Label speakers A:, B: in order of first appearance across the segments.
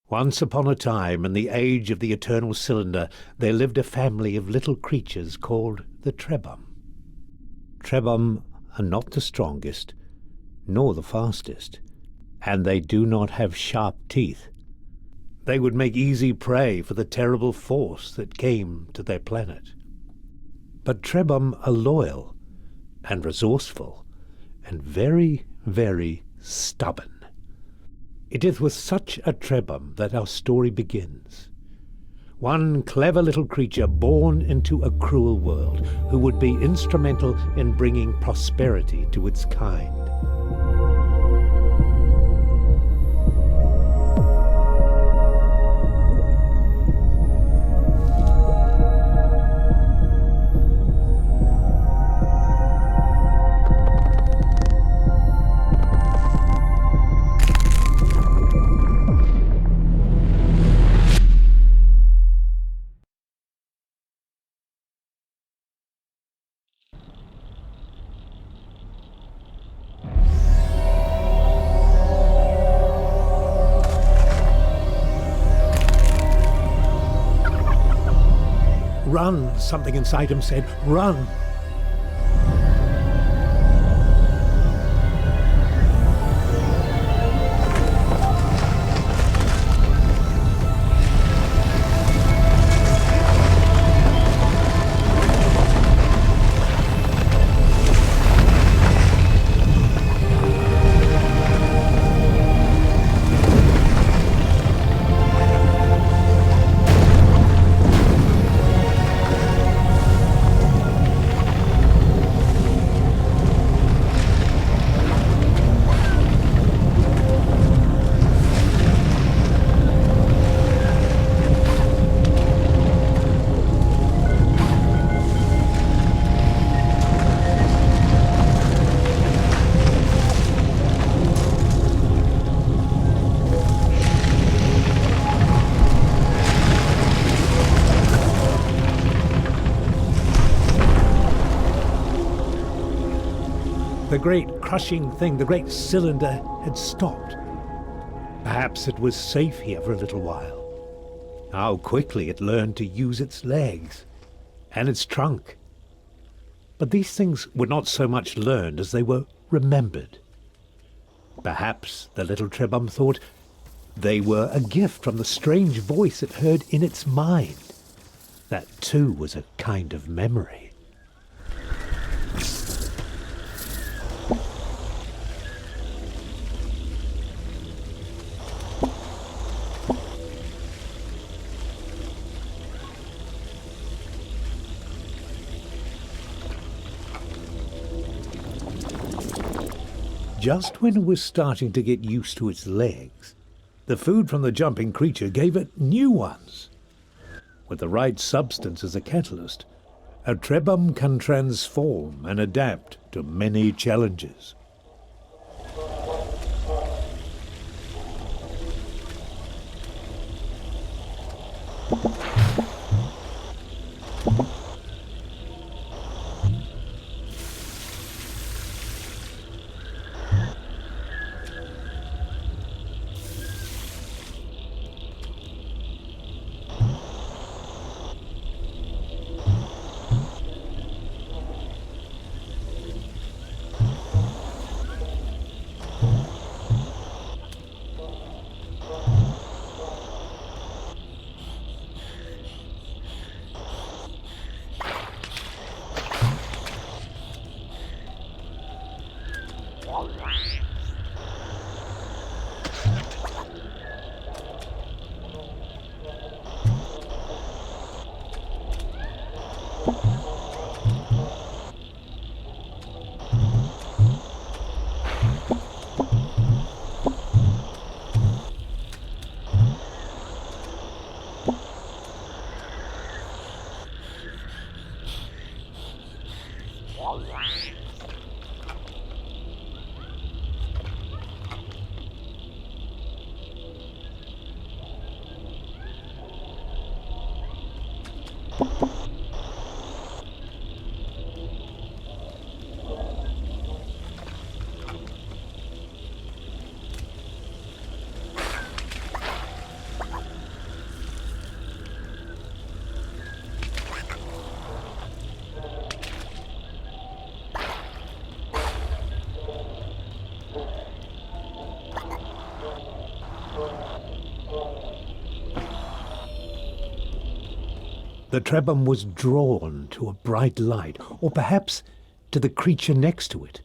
A: Once upon a time, in the age of the eternal cylinder, there lived a family of little creatures called the Trebum. Trebum are not the strongest, nor the fastest, and they do not have sharp teeth. They would make easy prey for the terrible force that came to their planet. But Trebum are loyal and resourceful and very, very stubborn. It is with such a Trebum that our story begins. One clever little creature born into a cruel world who would be instrumental in bringing prosperity to its kind. Run, something inside him said, run. The great crushing thing, the great cylinder, had stopped. Perhaps it was safe here for a little while. How quickly it learned to use its legs and its trunk. But these things were not so much learned as they were remembered. Perhaps the little Trebum thought they were a gift from the strange voice it heard in its mind. That too was a kind of memory. Just when it was starting to get used to its legs, the food from the jumping creature gave it new ones. With the right substance as a catalyst, a Trebum can transform and adapt to many challenges. The Trebhum was drawn to a bright light, or perhaps to the creature next to it.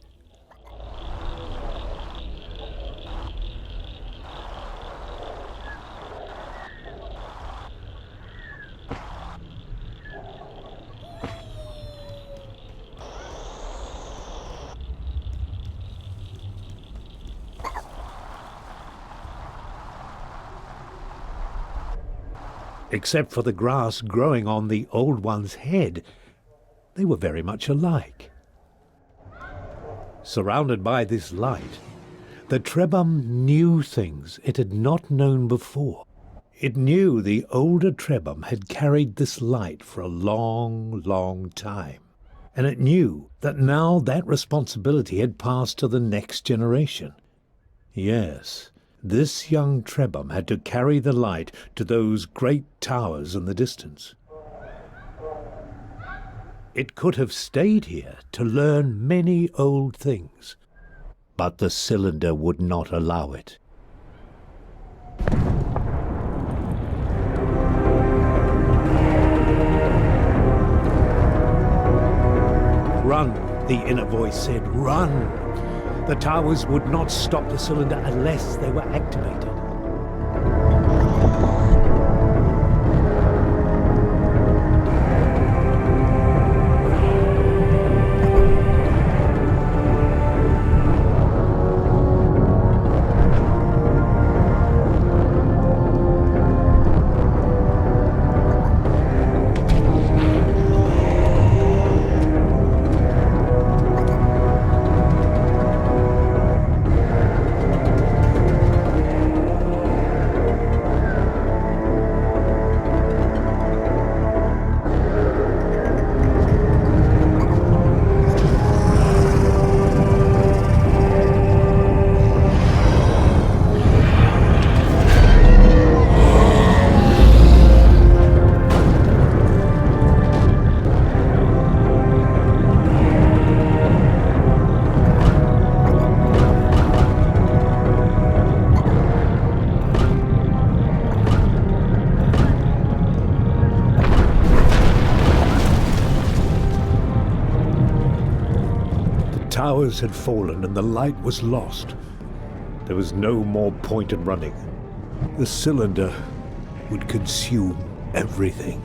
A: Except for the grass growing on the old one's head, they were very much alike. Surrounded by this light, the Trebhum knew things it had not known before. It knew the older Trebhum had carried this light for a long, long time, and it knew that now that responsibility had passed to the next generation. Yes, this young Trebhum had to carry the light to those great towers in the distance. It could have stayed here to learn many old things, but the cylinder would not allow it. Run, the inner voice said, run! The towers would not stop the cylinder unless they were activated. Towers had fallen and the light was lost. There was no more point in running. The cylinder would consume everything.